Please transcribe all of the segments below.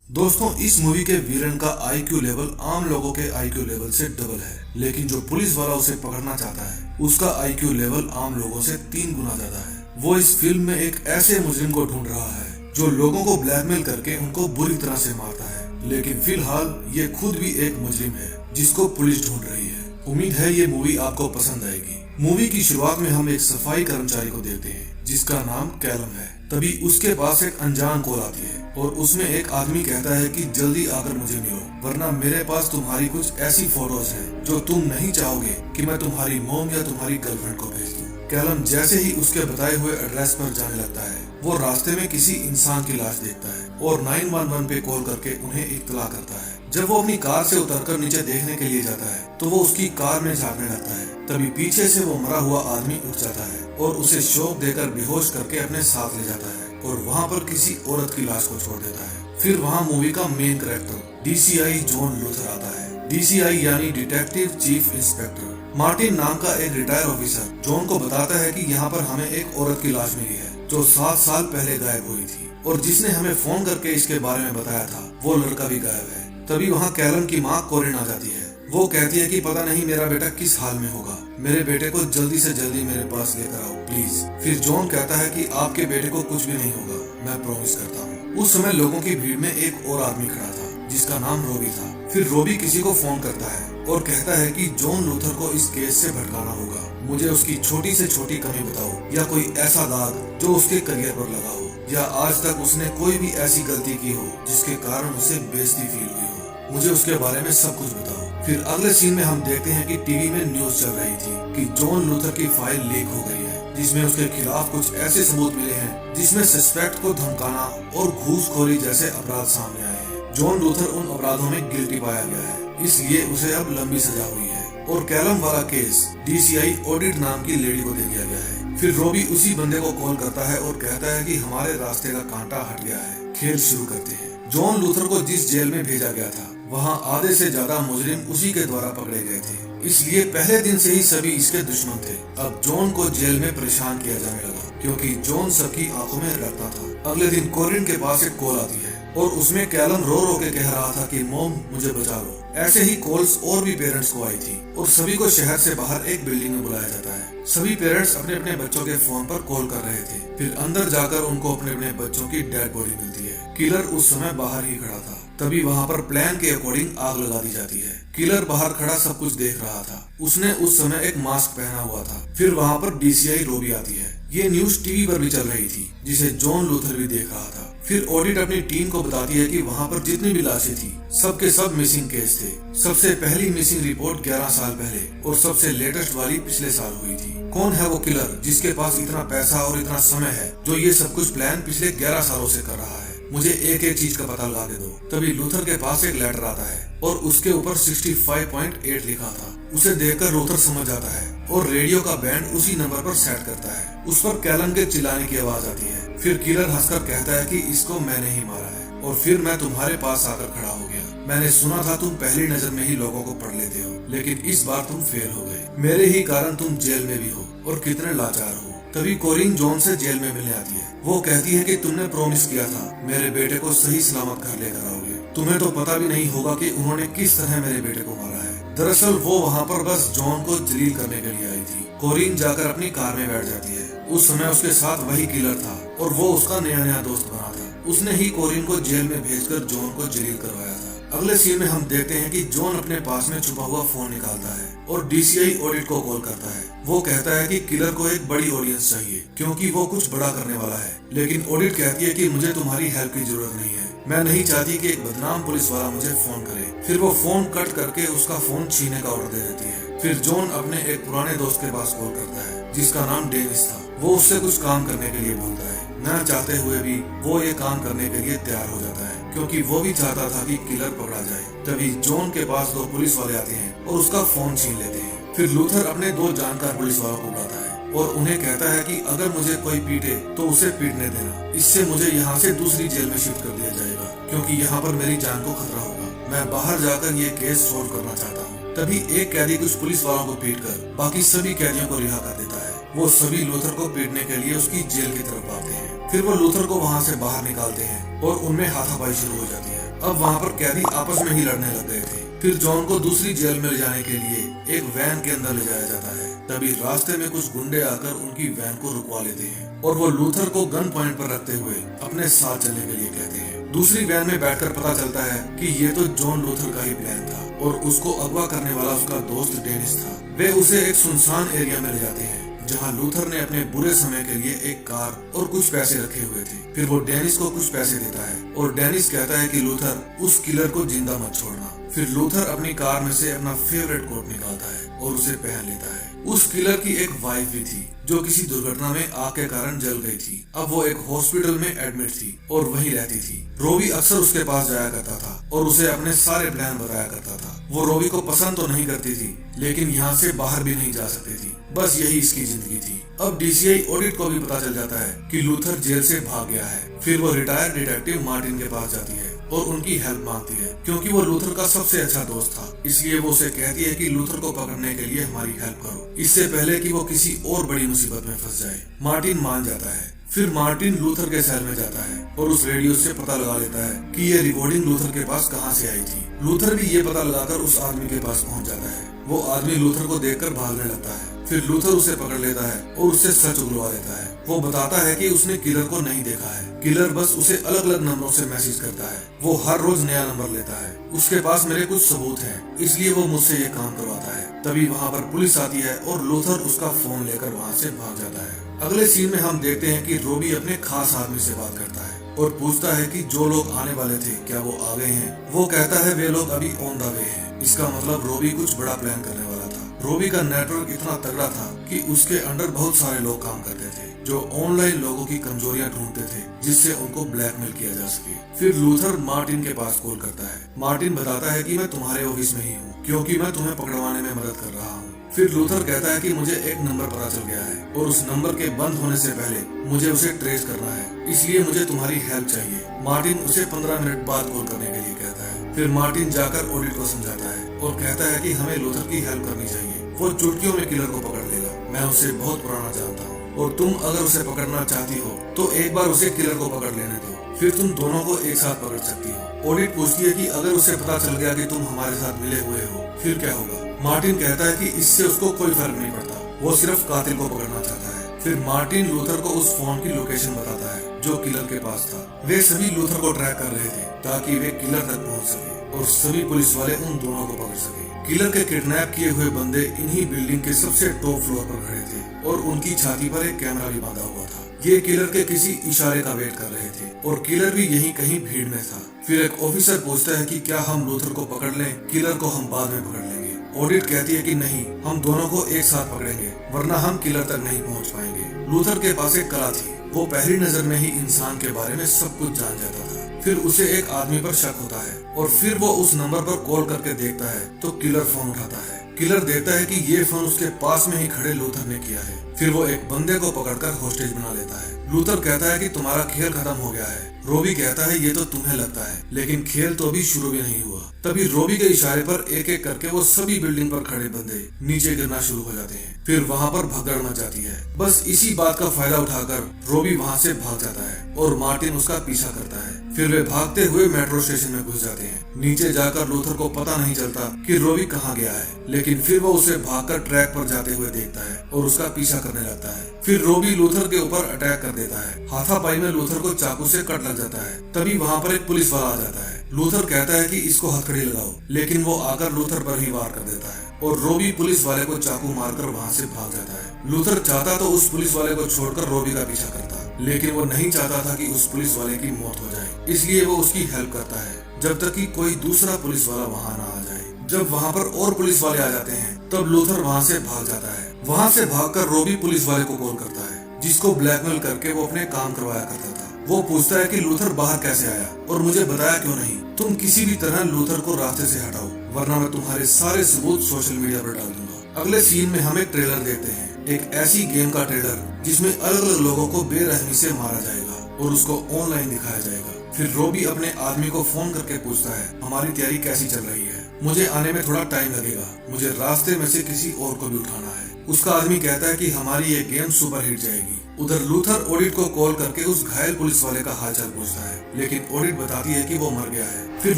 दोस्तों, इस मूवी के विलन का आईक्यू लेवल आम लोगों के आईक्यू लेवल से डबल है, लेकिन जो पुलिस वाला उसे पकड़ना चाहता है उसका आईक्यू लेवल आम लोगों से 3 गुना ज्यादा है। वो इस फिल्म में एक ऐसे मुजरिम को ढूंढ रहा है जो लोगों को ब्लैकमेल करके उनको बुरी तरह से मारता है, लेकिन फिलहाल ये खुद भी एक मुजरिम है जिसको पुलिस ढूंढ रही है। उम्मीद है ये मूवी आपको पसंद आएगी। मूवी की शुरुआत में हम एक सफाई कर्मचारी को देखते हैं जिसका नाम कैलम है। तभी उसके पास एक अनजान कॉल आती है और उसमें एक आदमी कहता है कि जल्दी आकर मुझे मिलो, वरना मेरे पास तुम्हारी कुछ ऐसी फोटोज हैं जो तुम नहीं चाहोगे कि मैं तुम्हारी मॉम या तुम्हारी गर्लफ्रेंड को भेज दूं। कैलम जैसे ही उसके बताए हुए एड्रेस पर जाने लगता है, वो रास्ते में किसी इंसान की लाश देखता है और 911 पे कॉल करके उन्हें इत्तला करता है। जब वो अपनी कार से उतरकर नीचे देखने के लिए जाता है तो वो उसकी कार में झांकने लगता है। तभी पीछे से वो मरा हुआ आदमी उठ जाता है और उसे शॉक देकर बेहोश करके अपने साथ ले जाता है और वहाँ पर किसी औरत की लाश को छोड़ देता है। फिर वहाँ मूवी का main character DCI John Luther आता है। डीसीआई यानी डिटेक्टिव चीफ इंस्पेक्टर मार्टिन नाम का एक रिटायर ऑफिसर जॉन को बताता है कि यहाँ पर हमें एक औरत की लाश मिली है जो 7 साल पहले गायब हुई थी और जिसने हमें फोन करके इसके बारे में बताया था वो लड़का भी गायब है। तभी वहाँ कैलम की माँ कोरिन आ जाती है। वो कहती है कि पता नहीं मेरा बेटा किस हाल में होगा, मेरे बेटे को जल्दी से जल्दी मेरे पास लेकर आओ प्लीज। फिर जॉन कहता है कि आपके बेटे को कुछ भी नहीं होगा, मैं प्रॉमिस करता हूँ। उस समय लोगों की भीड़ में एक और आदमी खड़ा था जिसका नाम रोबी था। फिर रोबी किसी को फोन करता है और कहता है कि जॉन लूथर को इस केस से भटकाना होगा। मुझे उसकी छोटी से छोटी कमी बताओ या कोई ऐसा दाग जो उसके करियर पर लगा हो या आज तक उसने कोई भी ऐसी गलती की हो जिसके कारण उसे बेइज्जती फील हुई हो। मुझे उसके बारे में सब कुछ बताओ। फिर अगले सीन में हम देखते हैं कि टीवी में न्यूज चल रही थी कि जॉन लूथर की फाइल लीक हो गई है जिसमें उसके खिलाफ कुछ ऐसे सबूत मिले हैं जिसमें सस्पेक्ट को धमकाना और घूसखोरी जैसे अपराध सामने आए हैं। जॉन लूथर उन अपराधों में गिल्टी पाया गया है, इसलिए उसे अब लंबी सजा हुई है और कैलम वाला केस डीसीआई ऑडिट नाम की लेडी को दे दिया गया है। फिर रोबी उसी बंदे को कॉल करता है और कहता है कि हमारे रास्ते का कांटा हट गया है, खेल शुरू करते हैं। जॉन लूथर को जिस जेल में भेजा गया था वहाँ आधे से ज्यादा मुजरिम उसी के द्वारा पकड़े गए थे, इसलिए पहले दिन से ही सभी इसके दुश्मन थे। अब जॉन को जेल में परेशान किया जाने लगा क्योंकि जॉन सबकी आंखों में रखता था। अगले दिन कोरिन के पास एक कॉल आती है और उसमें कैलम रो रो के कह रहा था कि मॉम मुझे बचा लो। ऐसे ही कॉल्स और भी पेरेंट्स को आई थी और सभी को शहर से बाहर एक बिल्डिंग में बुलाया जाता है। सभी पेरेंट्स अपने अपने बच्चों के फोन पर कॉल कर रहे थे। फिर अंदर जाकर उनको अपने अपने बच्चों की डेड बॉडी मिलती है। किलर उस समय बाहर ही खड़ा था। तभी वहाँ पर प्लान के अकॉर्डिंग आग लगा दी जाती है। किलर बाहर खड़ा सब कुछ देख रहा था। उसने उस समय एक मास्क पहना हुआ था। फिर वहाँ पर डीसीआई रोबी आती है। ये न्यूज टीवी पर भी चल रही थी जिसे जॉन लूथर भी देख रहा था। फिर ऑडिट अपनी टीम को बताती है कि वहाँ पर जितनी भी लाशें थी सबके सब मिसिंग केस थे। सबसे पहली मिसिंग रिपोर्ट 11 साल पहले और सबसे लेटेस्ट वाली पिछले साल हुई थी। कौन है वो किलर जिसके पास इतना पैसा और इतना समय है जो ये सब कुछ प्लान पिछले 11 सालों से कर रहा है? मुझे एक एक चीज का पता लगा के दो। तभी लूथर के पास एक लेटर आता है और उसके ऊपर 65.8 लिखा था। उसे देखकर लूथर समझ जाता है और रेडियो का बैंड उसी नंबर पर सेट करता है। उस पर कैलन के चिल्लाने की आवाज आती है। फिर किलर हंसकर कहता है कि इसको मैंने ही मारा है और फिर मैं तुम्हारे पास आकर खड़ा हो गया। मैंने सुना था तुम पहली नजर में ही लोगों को पढ़ लेते हो, लेकिन इस बार तुम फेल हो गए। मेरे ही कारण तुम जेल में भी हो और कितने लाचार हो। तभी कोरिन जॉन से जेल में मिलने आती है। वो कहती है कि तुमने प्रॉमिस किया था मेरे बेटे को सही सलामत घर लेकर आओगे। तुम्हें तो पता भी नहीं होगा कि उन्होंने किस तरह मेरे बेटे को मारा है। दरअसल वो वहाँ पर बस जॉन को जलील करने के लिए आई थी। कोरिन जाकर अपनी कार में बैठ जाती है। उस समय उसके साथ वही किलर था और वो उसका नया नया दोस्त बना था। उसने ही कोरिन को जेल में भेजकर जॉन को जलील करवाया था। अगले सीन में हम देखते हैं कि जॉन अपने पास में छुपा हुआ फोन निकालता है और डीसीआई ऑडिट को कॉल करता है। वो कहता है कि किलर को एक बड़ी ऑडियंस चाहिए क्योंकि वो कुछ बड़ा करने वाला है, लेकिन ऑडिट कहती है कि मुझे तुम्हारी हेल्प की जरूरत नहीं है। मैं नहीं चाहती कि एक बदनाम पुलिस वाला मुझे फोन करे। फिर वो फोन कट करके उसका फोन छीनने का ऑर्डर दे देती है। फिर जॉन अपने एक पुराने दोस्त के पास कॉल करता है जिसका नाम डेनिस था। वो उससे कुछ काम करने के लिए बोलता है। न चाहते हुए भी वो ये काम करने के लिए तैयार हो जाता है क्योंकि वो भी चाहता था कि किलर पकड़ा जाए। तभी जॉन के पास 2 पुलिस वाले आते हैं और उसका फोन छीन लेते हैं। फिर लूथर अपने 2 जानकार पुलिस वालों को बुलाता है और उन्हें कहता है कि अगर मुझे कोई पीटे तो उसे पीटने देना। इससे मुझे यहाँ से दूसरी जेल में शिफ्ट कर दिया जाएगा क्योंकि यहाँ पर मेरी जान को खतरा होगा। मैं बाहर जाकर ये केस सोल्व करना चाहता हूँ। तभी एक कैदी कुछ पुलिस वालों को पीटकर बाकी सभी कैदियों को रिहा कर देता है। वो सभी लूथर को पीटने के लिए उसकी जेल की तरफ आते हैं। फिर वो लूथर को वहाँ से बाहर निकालते हैं और उनमें हाथापाई शुरू हो जाती है। अब वहाँ पर कैदी आपस में ही लड़ने लग गए थे। फिर जॉन को दूसरी जेल में ले जाने के लिए एक वैन के अंदर ले जाया जाता है। तभी रास्ते में कुछ गुंडे आकर उनकी वैन को रुकवा लेते हैं और वो लूथर को गन पॉइंट पर रखते हुए अपने साथ चलने के लिए कहते हैं। दूसरी वैन में बैठकर पता चलता है कि ये तो जॉन लूथर का ही प्लान था और उसको अगवा करने वाला उसका दोस्त डेनिस था। वे उसे एक सुनसान एरिया में ले जाते हैं जहाँ लूथर ने अपने बुरे समय के लिए एक कार और कुछ पैसे रखे हुए थे। फिर वो डेनिस को कुछ पैसे देता है और डेनिस कहता है कि लूथर उस किलर को जिंदा मत छोड़ना। फिर लूथर अपनी कार में से अपना फेवरेट कोट निकालता है और उसे पहन लेता है। उस किलर की एक वाइफ भी थी जो किसी दुर्घटना में आग के कारण जल गई थी। अब वो एक हॉस्पिटल में एडमिट थी और वहीं रहती थी। रोबी अक्सर उसके पास जाया करता था और उसे अपने सारे प्लान बताया करता था। वो रोबी को पसंद तो नहीं करती थी लेकिन यहाँ से बाहर भी नहीं जा सकती थी। बस यही इसकी जिंदगी थी। अब डीसीआई ऑडिट को भी पता चल जाता है कि लूथर जेल से भाग गया है। फिर वो रिटायर्ड डिटेक्टिव मार्टिन के पास जाती है और उनकी हेल्प मांगती है क्योंकि वो लूथर का सबसे अच्छा दोस्त था। इसलिए वो उसे कहती है कि लूथर को पकड़ने के लिए हमारी हेल्प करो, इससे पहले कि वो किसी और बड़ी मुसीबत में फंस जाए। मार्टिन मान जाता है। फिर मार्टिन लूथर के सेल में जाता है और उस रेडियो से पता लगा लेता है कि ये रिकॉर्डिंग लूथर के पास कहाँ से आई थी। लूथर भी ये पता लगाकर उस आदमी के पास पहुँच जाता है। वो आदमी लूथर को देखकर भागने लगता है। फिर लूथर उसे पकड़ लेता है और उससे सच उगलवा देता है। वो बताता है कि उसने किलर को नहीं देखा है। किलर बस उसे अलग अलग नंबरों से मैसेज करता है। वो हर रोज नया नंबर लेता है। उसके पास मेरे कुछ सबूत हैं, इसलिए वो मुझसे ये काम करवाता है। तभी वहाँ पर पुलिस आती है और लूथर उसका फोन लेकर वहाँ से भाग जाता है। अगले सीन में हम देखते हैं कि रोबी अपने खास आदमी से बात करता है और पूछता है कि जो लोग आने वाले थे क्या वो आ गए हैं। वो कहता है वे लोग अभी ऑन द वे हैं। इसका मतलब रोबी कुछ बड़ा प्लान करने वाला था। रोबी का नेटवर्क इतना तगड़ा था कि उसके अंडर बहुत सारे लोग काम करते थे जो ऑनलाइन लोगों की कमजोरियां ढूंढते थे जिससे उनको ब्लैकमेल किया जा सके। फिर लूथर मार्टिन के पास कॉल करता है। मार्टिन बताता है कि मैं तुम्हारे ऑफिस में ही हूँ क्योंकि मैं तुम्हें पकड़वाने में मदद कर रहा हूँ। फिर लूथर कहता है कि मुझे एक नंबर पता चल गया है और उस नंबर के बंद होने से पहले मुझे उसे ट्रेस करना है, इसलिए मुझे तुम्हारी हेल्प चाहिए। मार्टिन उसे 15 मिनट बाद कॉल करने के लिए कहता है। फिर मार्टिन जाकर ऑडिट को समझाता है और कहता है कि हमें लूथर की हेल्प करनी चाहिए। वो चुटकियों में किलर को पकड़ लेगा। मैं उसे बहुत पुराना जानता हूँ और तुम अगर उसे पकड़ना चाहती हो तो एक बार उसे किलर को पकड़ लेने दो, फिर तुम दोनों को एक साथ पकड़ सकती हो। ऑडिट पूछती है कि अगर उसे पता चल गया कि तुम हमारे साथ मिले हुए हो फिर क्या होगा। मार्टिन कहता है कि इससे उसको कोई फर्क नहीं पड़ता, वो सिर्फ कातिल को पकड़ना चाहता है। फिर मार्टिन लूथर को उस फोन की लोकेशन बताता है जो किलर के पास था। वे सभी लूथर को ट्रैक कर रहे थे ताकि वे किलर तक पहुंच सके और सभी पुलिस वाले उन दोनों को पकड़ सके। किलर के किडनैप किए हुए बंदे इन्हीं बिल्डिंग के सबसे टॉप फ्लोर पर खड़े थे और उनकी छाती पर एक कैमरा भी बांधा हुआ था। ये किलर के किसी इशारे का वेट कर रहे थे और किलर भी यहीं कहीं भीड़ में था। फिर एक ऑफिसर पूछता है कि क्या हम लूथर को पकड़ लें, किलर को हम बाद में पकड़ लेंगे। ऑडिट कहती है कि नहीं, हम दोनों को एक साथ पकड़ेंगे वरना हम किलर तक नहीं पहुंच पाएंगे। लूथर के पास एक कला थी, वो पहली नजर में ही इंसान के बारे में सब कुछ जान जाता था। फिर उसे एक आदमी पर शक होता है और फिर वो उस नंबर पर कॉल करके देखता है तो किलर फोन उठाता है। किलर देखता है कि ये फोन उसके पास में ही खड़े लूथर ने किया है। फिर वो एक बंदे को पकड़कर होस्टेज बना लेता है। लूथर कहता है कि तुम्हारा खेल खत्म हो गया है। रोबी कहता है ये तो तुम्हें लगता है, लेकिन खेल तो अभी शुरू भी नहीं हुआ। तभी रोबी के इशारे पर एक एक करके वो सभी बिल्डिंग पर खड़े बंदे नीचे गिरना शुरू हो जाते हैं। फिर वहाँ पर भगदड़ मच जाती है। बस इसी बात का फायदा उठाकर रोबी वहाँ से भाग जाता है और मार्टिन उसका पीछा करता है। फिर वे भागते हुए मेट्रो स्टेशन में घुस जाते हैं। नीचे जाकर लूथर को पता नहीं चलता कि रोबी कहाँ गया है, लेकिन फिर वो उसे भागकर ट्रैक पर जाते हुए देखता है और उसका पीछा करने लगता है। फिर रोबी लूथर के ऊपर अटैक कर देता है। हाथापाई में लूथर को चाकू से कट लग जाता है। तभी वहाँ पर एक पुलिस वाला आ जाता है। लूथर कहता है कि इसको हथकड़ी लगाओ, लेकिन वो आकर लूथर पर ही वार कर देता है और रोबी पुलिस वाले को चाकू मारकर वहाँ से भाग जाता है। लूथर चाहता तो उस पुलिस वाले को छोड़कर रोबी का पीछा करता, लेकिन वो नहीं चाहता था कि उस पुलिस वाले की मौत हो जाए, इसलिए वो उसकी हेल्प करता है जब तक कि कोई दूसरा पुलिस वाला वहाँ ना आ जाए। जब वहाँ पर और पुलिस वाले आ जाते हैं तब लूथर वहाँ से भाग जाता है। वहाँ से भागकर रोबी पुलिस वाले को कॉल करता है जिसको ब्लैकमेल करके वो अपने काम करवाया करता था। वो पूछता है कि लूथर बाहर कैसे आया और मुझे बताया क्यों नहीं। तुम किसी भी तरह लूथर को रास्ते से हटाओ वरना मैं तुम्हारे सारे सबूत सोशल मीडिया पर डाल दूंगा। अगले सीन में हम एक ट्रेलर देखते हैं, एक ऐसी गेम का ट्रेलर जिसमें अलग अलग लोगों को बेरहमी से मारा जाएगा और उसको ऑनलाइन दिखाया जाएगा। फिर रोबी अपने आदमी को फोन करके पूछता है हमारी तैयारी कैसी चल रही है, मुझे आने में थोड़ा टाइम लगेगा, मुझे रास्ते में से किसी और को भी उठाना है। उसका आदमी कहता है कि हमारी ये गेम सुपर हिट जाएगी, उधर लूथर ओडिट को कॉल करके उस घायल पुलिस वाले का हालचाल पूछता है, लेकिन ओडिट बताती है कि वो मर गया है। फिर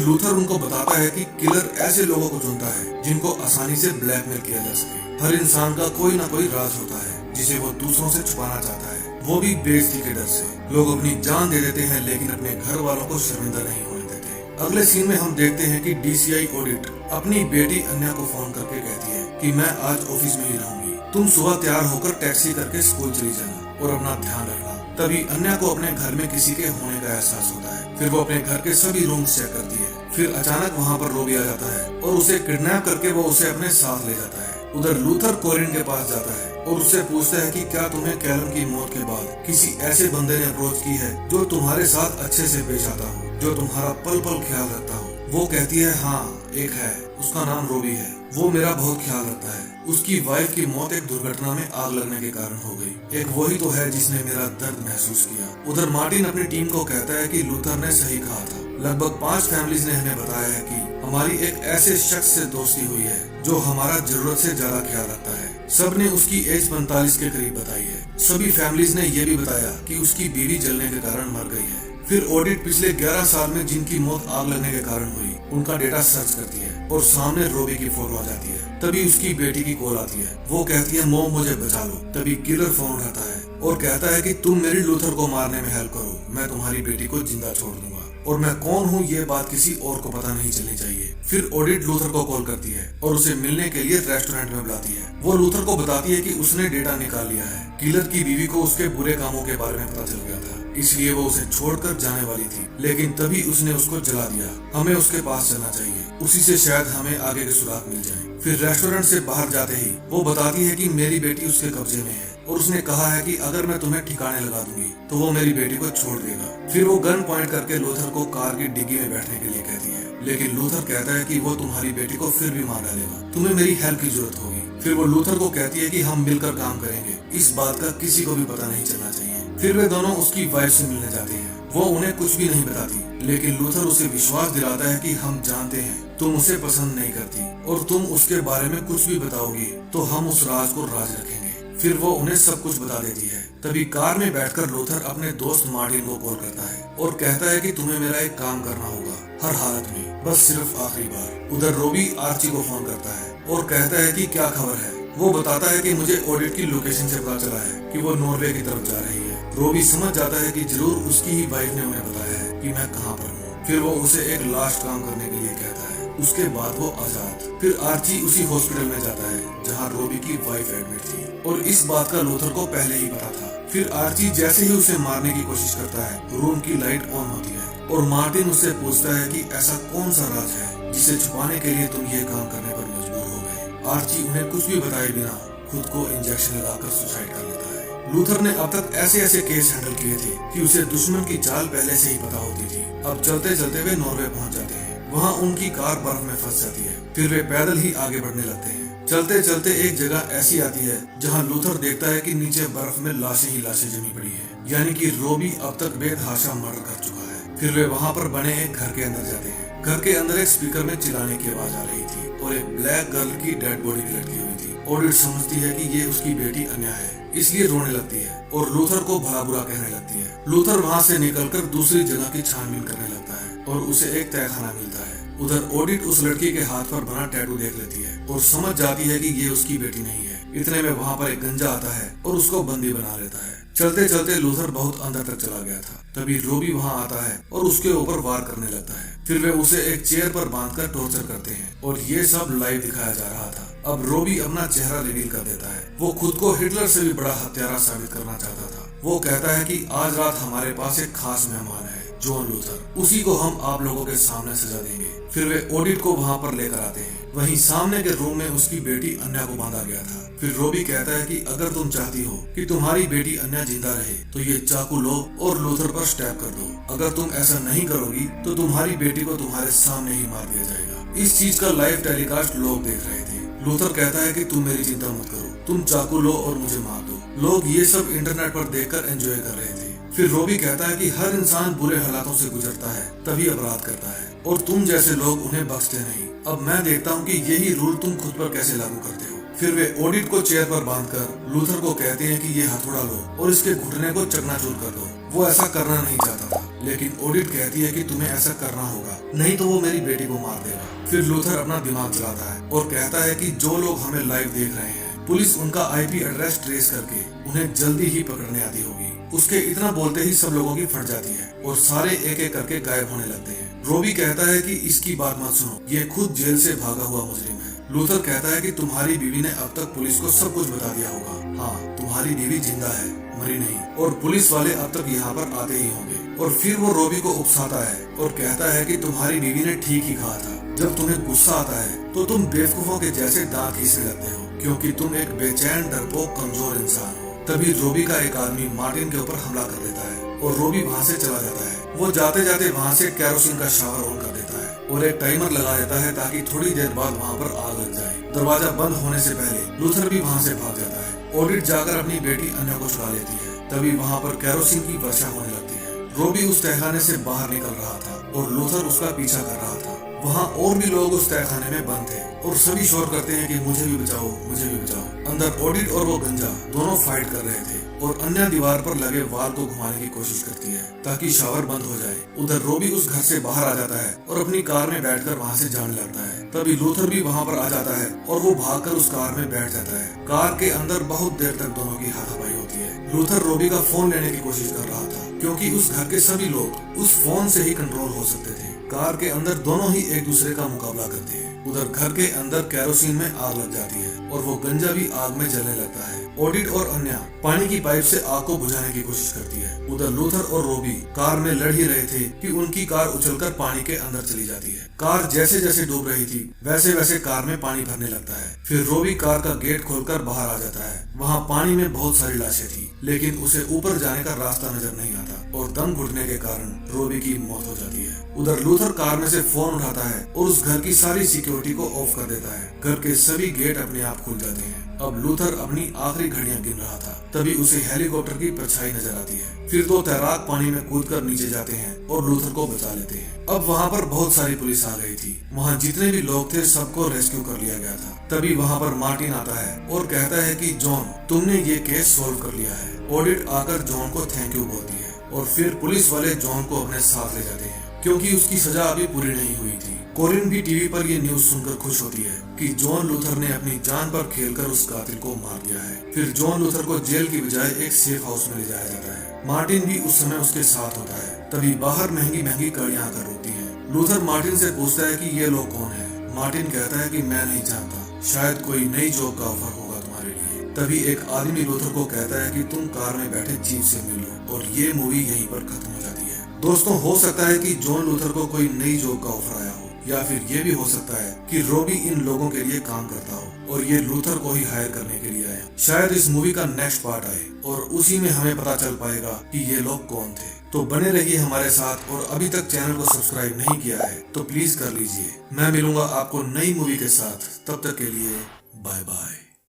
लूथर उनको बताता है कि किलर ऐसे लोगों को चुनता है जिनको आसानी से ब्लैकमेल किया जा सके। हर इंसान का कोई न कोई राज होता है जिसे वो दूसरों से छुपाना चाहता है, वो भी बेइज्जती के डर से। लोग अपनी जान दे देते हैं लेकिन अपने घर वालों को शर्मिंदा नहीं होने देते। अगले सीन में हम देखते हैं कि DCI ओडिट अपनी बेटी अन्या को फोन करके कहती है कि मैं आज ऑफिस में ही रहूंगी, तुम सुबह तैयार होकर टैक्सी करके स्कूल चली जाना और अपना ध्यान रखना। तभी अन्या को अपने घर में किसी के होने का एहसास होता है। फिर वो अपने घर के सभी रूम चेक करती है। फिर अचानक वहाँ पर रोबी आ जाता है और उसे किडनैप करके वो उसे अपने साथ ले जाता है। उधर लूथर कोरिन के पास जाता है और उससे पूछता है कि क्या तुम्हें कैलम की मौत के बाद किसी ऐसे बंदे ने अप्रोच की है जो तुम्हारे साथ अच्छे से पेश आता हो, जो तुम्हारा पल पल ख्याल रखता हो। वो कहती है हाँ एक है, उसका नाम रोबी है, वो मेरा बहुत ख्याल रखता है। उसकी वाइफ की मौत एक दुर्घटना में आग लगने के कारण हो गई। एक वही तो है जिसने मेरा दर्द महसूस किया। उधर मार्टिन अपनी टीम को कहता है कि लूथर ने सही कहा था। लगभग 5 फैमिलीज ने हमें बताया है कि हमारी एक ऐसे शख्स से दोस्ती हुई है जो हमारा जरूरत से ज्यादा ख्याल रखता है। सब ने उसकी एज 45 के करीब बताई है। सभी फैमिलीज ने ये भी बताया कि उसकी बीवी जलने के कारण मर गई है। फिर ऑडिट पिछले 11 साल में जिनकी मौत आग लगने के कारण हुई उनका डेटा सर्च करती है और सामने रोबी की फोटो आ जाती है। तभी उसकी बेटी की कॉल आती है। वो कहती है मॉम मुझे बचा लो। तभी किलर फोन उठाता है और कहता है कि तुम मेरी लूथर को मारने में हेल्प करो, मैं तुम्हारी बेटी को जिंदा छोड़ दूंगा और मैं कौन हूँ ये बात किसी और को पता नहीं चलनी चाहिए। फिर ऑडिट लूथर को कॉल करती है और उसे मिलने के लिए रेस्टोरेंट में बुलाती है। वो लूथर को बताती है कि उसने डेटा निकाल लिया है। किलर की बीवी को उसके बुरे कामों के बारे में पता चल गया था, इसलिए वो उसे छोड़कर जाने वाली थी, लेकिन तभी उसने उसको जला दिया। हमें उसके पास चलना चाहिए, उसी से शायद हमें आगे के सुराग मिल जाएं। फिर रेस्टोरेंट से बाहर जाते ही वो बताती है कि मेरी बेटी उसके कब्जे में है और उसने कहा है कि अगर मैं तुम्हें ठिकाने लगा दूंगी तो वो मेरी बेटी को छोड़ देगा। फिर वो गन पॉइंट करके लूथर को कार की डिग्गी में बैठने के लिए कहती है, लेकिन लूथर कहता है कि वो तुम्हारी बेटी को फिर भी मार डालेगा, तुम्हें मेरी हेल्प की जरूरत होगी। फिर वो लूथर को कहती है कि हम मिलकर काम करेंगे, इस बात का किसी को भी पता नहीं चलना चाहिए। फिर वे दोनों उसकी वाइफ से मिलने जाते हैं। वो उन्हें कुछ भी नहीं बताती, लेकिन लूथर उसे विश्वास दिलाता है कि हम जानते हैं तुम उसे पसंद नहीं करती और तुम उसके बारे में कुछ भी बताओगी तो हम उस राज को राज रखेंगे। फिर वो उन्हें सब कुछ बता देती है। तभी कार में बैठकर लूथर अपने दोस्त मार्टिन को कॉल करता है और कहता है कि तुम्हें मेरा एक काम करना होगा, हर हालत में, बस सिर्फ आखिरी बार। उधर रोबी आर्ची को फोन करता है और कहता है कि क्या खबर है। वो बताता है कि मुझे ऑडिट की लोकेशन से पता चला है कि वो नॉर्वे की तरफ जा रही है। रोबी समझ जाता है कि जरूर उसकी ही वाइफ ने उन्हें बताया है कि मैं कहाँ पर हूँ। फिर वो उसे एक लास्ट काम करने के लिए कहता है, उसके बाद वो आजाद। फिर आर्ची उसी हॉस्पिटल में जाता है जहाँ रोबी की वाइफ एडमिट थी और इस बात का लूथर को पहले ही पता था। फिर आर्ची जैसे ही उसे मारने की कोशिश करता है रूम की लाइट ऑन होती है और मार्टिन उससे पूछता है कि ऐसा कौन सा राज है जिसे छुपाने के लिए तुम ये काम करने पर मजबूर हो गए। आर्ची उन्हें कुछ भी बताए बिना खुद को इंजेक्शन लगाकर सुसाइड कर लेता है। लूथर ने अब तक ऐसे ऐसे केस हैंडल किए थे कि उसे दुश्मन की चाल पहले से ही पता होती थी। अब चलते चलते वे नॉर्वे पहुंच जाते हैं। वहाँ उनकी कार बर्फ में फंस जाती है। फिर वे पैदल ही आगे बढ़ने लगते हैं। चलते चलते एक जगह ऐसी आती है जहाँ लूथर देखता है कि नीचे बर्फ में लाशें ही लाशें जमी पड़ी है, यानी कि रोबी अब तक बेतहाशा मर्डर कर चुका है। फिर वे वहाँ पर बने एक घर के अंदर जाते हैं। घर के अंदर एक स्पीकर में चिल्लाने की आवाज आ रही थी और एक ब्लैक गर्ल की डेड बॉडी भी लटकी हुई थी। ऑडिट समझती है कि ये उसकी बेटी अन्या है, इसलिए रोने लगती है और लूथर को भला बुरा कहने लगती है। लूथर वहाँ से निकलकर दूसरी जगह की छानबीन करने लगता है और उसे एक तहखाना मिलता है। उधर ऑडिट उस लड़की के हाथ पर बना टैटू देख लेती है और समझ जाती है कि ये उसकी बेटी नहीं है। इतने में वहाँ पर एक गंजा आता है और उसको बंदी बना लेता है। चलते चलते लूथर बहुत अंदर तक चला गया था। तभी रोबी वहाँ आता है और उसके ऊपर वार करने लगता है। फिर वे उसे एक चेयर पर बांधकर टॉर्चर करते हैं और ये सब लाइव दिखाया जा रहा था। अब रोबी अपना चेहरा रिवील कर देता है। वो खुद को हिटलर से भी बड़ा हत्यारा साबित करना चाहता था। वो कहता है कि आज रात हमारे पास एक खास मेहमान है, जॉन लूथर, उसी को हम आप लोगों के सामने सजा देंगे। फिर वे ऑडिट को वहाँ पर लेकर आते हैं। वहीं सामने के रूम में उसकी बेटी अन्या को बांधा गया था। फिर रोबी कहता है कि अगर तुम चाहती हो कि तुम्हारी बेटी अन्या जिंदा रहे तो ये चाकू लो और लूथर पर स्टैब कर दो। अगर तुम ऐसा नहीं करोगी तो तुम्हारी बेटी को तुम्हारे सामने ही मार दिया जाएगा। इस चीज का लाइव टेलीकास्ट लोग देख रहे थे। लूथर कहता है कि तुम मेरी चिंता मत करो, तुम चाकू लो और मुझे मार दो। लोग ये सब इंटरनेट पर देखकर एंजॉय कर रहे थे। फिर रोबी कहता है कि हर इंसान बुरे हालातों से गुजरता है तभी अपराध करता है और तुम जैसे लोग उन्हें बख्शते नहीं। अब मैं देखता हूँ कि यही रूल तुम खुद पर कैसे लागू करते हो। फिर वे ओडिट को चेयर पर बांधकर लूथर को कहते हैं कि ये हथौड़ा लो और इसके घुटने को चकनाचूर कर दो। वो ऐसा करना नहीं चाहता था, लेकिन ओडिट कहती है कि तुम्हें ऐसा करना होगा, नहीं तो वो मेरी बेटी को मार देगा। फिर लूथर अपना दिमाग चलाता है और कहता है कि जो लोग हमें लाइव देख रहे हैं, पुलिस उनका आईपी एड्रेस ट्रेस करके उन्हें जल्दी ही पकड़ने आती होगी। उसके इतना बोलते ही सब लोगों की फट जाती है और सारे एक एक करके गायब होने लगते हैं। रोबी कहता है कि इसकी बात मत सुनो, ये खुद जेल से भागा हुआ मुजरिम है। लूथर कहता है कि तुम्हारी बीवी ने अब तक पुलिस को सब कुछ बता दिया होगा। हाँ, तुम्हारी बीवी जिंदा है, मरी नहीं, और पुलिस वाले अब तक यहाँ पर आते ही होंगे। और फिर वो रोबी को उकसाता है और कहता है कि तुम्हारी बीवी ने ठीक ही कहा था, जब तुम्हें गुस्सा आता है तो तुम बेवकूफों के जैसे दांत खींचने लगते हो, क्योंकि तुम एक बेचैन, डरपोक, कमजोर इंसान हो। तभी रोबी का एक आदमी मार्टिन के ऊपर हमला कर देता है और रोबी वहाँ से चला जाता है। वो जाते जाते वहाँ से कैरोसिन का शावर ऑन कर देता है और एक टाइमर लगा देता है ताकि थोड़ी देर बाद वहाँ पर आग लग जाए। दरवाजा बंद होने से पहले लूथर भी वहाँ से भाग जाता है। ओडिट जाकर अपनी बेटी अन्या को छुड़ा लेती है। तभी वहाँ पर कैरोसिन की वर्षा होने लगती है। रोबी उस तहखाने से बाहर निकल रहा था और लूथर उसका पीछा कर रहा था। वहाँ और भी लोग उस तहखाने में बंद थे और सभी शोर करते हैं कि मुझे भी बचाओ, मुझे भी बचाओ। अंदर ओडिट और वो गंजा दोनों फाइट कर रहे थे और अन्य दीवार पर लगे वाल को घुमाने की कोशिश करती है ताकि शावर बंद हो जाए। उधर रोबी उस घर से बाहर आ जाता है और अपनी कार में बैठकर वहाँ से जाने लगता है। तभी लूथर भी वहाँ पर आ जाता है और वो भागकर उस कार में बैठ जाता है। कार के अंदर बहुत देर तक दोनों की हाथापाई होती है। लूथर रोबी का फोन लेने की कोशिश कर रहा था, क्योंकि उस घर के सभी लोग उस फोन से ही कंट्रोल हो सकते थे। कार के अंदर दोनों ही एक दूसरे का मुकाबला करते हैं। उधर घर के अंदर कैरोसिन में आग लग जाती है और वो गंजा भी आग में जलने लगता है। ओडिट और अन्या पानी की पाइप से आग को बुझाने की कोशिश करती है। उधर लूथर और रोबी कार में लड़ ही रहे थे कि उनकी कार उछलकर पानी के अंदर चली जाती है। कार जैसे जैसे डूब रही थी वैसे वैसे कार में पानी भरने लगता है। फिर रोबी कार का गेट खोलकर बाहर आ जाता है। वहाँ पानी में बहुत सारी लाशें थी, लेकिन उसे ऊपर जाने का रास्ता नजर नहीं आता और दम घुटने के कारण रोबी की मौत हो जाती है। उधर लूथर कार में से फोन उठाता है और उस घर की सारी सिक्योरिटी को ऑफ कर देता है। घर के सभी गेट अपने आप खुल जाते हैं। अब लूथर अपनी आखिरी घड़ियां गिन रहा था, तभी उसे हेलीकॉप्टर की परछाई नजर आती है। फिर दो तैराक पानी में कूदकर नीचे जाते हैं और लूथर को बचा लेते हैं। अब वहाँ पर बहुत सारी पुलिस आ गई थी। वहाँ जितने भी लोग थे सबको रेस्क्यू कर लिया गया था। तभी वहाँ पर मार्टिन आता है और कहता है कि जॉन, तुमने ये केस सोल्व कर लिया है। ओडिट आकर जॉन को थैंक यू बोलती है और फिर पुलिस वाले जॉन को अपने साथ ले जाते हैं, क्योंकि उसकी सजा अभी पूरी नहीं हुई थी। कोरिन भी टीवी पर ये न्यूज सुनकर खुश होती है कि जॉन लूथर ने अपनी जान पर खेलकर उस कातिल को मार दिया है। फिर जॉन लूथर को जेल की बजाय एक सेफ हाउस में ले जाया जाता है। मार्टिन भी उस समय उसके साथ होता है। तभी बाहर महंगी महंगी गाड़ियां आकर रुकती हैं। लूथर मार्टिन से पूछता है कि ये लोग कौन है। मार्टिन कहता है कि मैं नहीं जानता, शायद कोई नई जॉब का ऑफर होगा तुम्हारे लिए। तभी एक आदमी लूथर को कहता है कि तुम कार में बैठे चीफ से मिल लो, और ये मूवी यहीं पर खत्म हो जाती है। दोस्तों, हो सकता है कि जॉन लूथर को कोई नई जॉब का ऑफर आया हो, या फिर ये भी हो सकता है कि रोबी इन लोगों के लिए काम करता हो और ये लूथर को ही हायर करने के लिए आया। शायद इस मूवी का नेक्स्ट पार्ट आए और उसी में हमें पता चल पाएगा कि ये लोग कौन थे। तो बने रहिए हमारे साथ, और अभी तक चैनल को सब्सक्राइब नहीं किया है तो प्लीज कर लीजिए। मैं मिलूंगा आपको नई मूवी के साथ, तब तक के लिए बाय बाय।